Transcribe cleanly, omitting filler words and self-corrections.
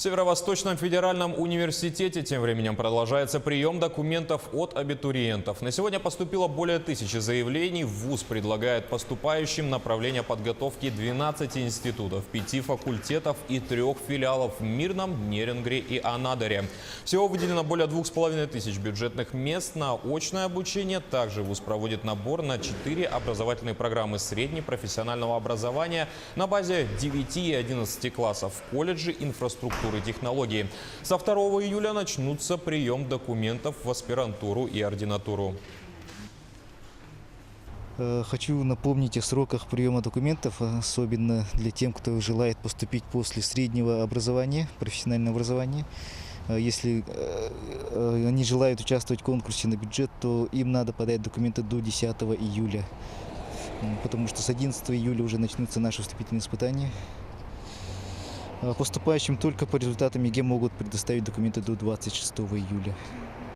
В Северо-Восточном федеральном университете тем временем продолжается прием документов от абитуриентов. На сегодня поступило более 1000 заявлений. ВУЗ предлагает поступающим направление подготовки 12 институтов, 5 факультетов и 3 филиалов в Мирном, Нерюнгри и Анадыре. Всего выделено более 2500 бюджетных мест на очное обучение. Также ВУЗ проводит набор на 4 образовательные программы среднепрофессионального образования на базе 9 и 11 классов, колледжи инфраструктуры и технологии. Со 2 июля начнутся прием документов в аспирантуру и ординатуру. Хочу напомнить о сроках приема документов, особенно для тех, кто желает поступить после среднего образования, профессионального образования. Если они желают участвовать в конкурсе на бюджет, то им надо подать документы до 10 июля, потому что с 11 июля уже начнутся наши вступительные испытания. Поступающим только по результатам ЕГЭ могут предоставить документы до 26 июля.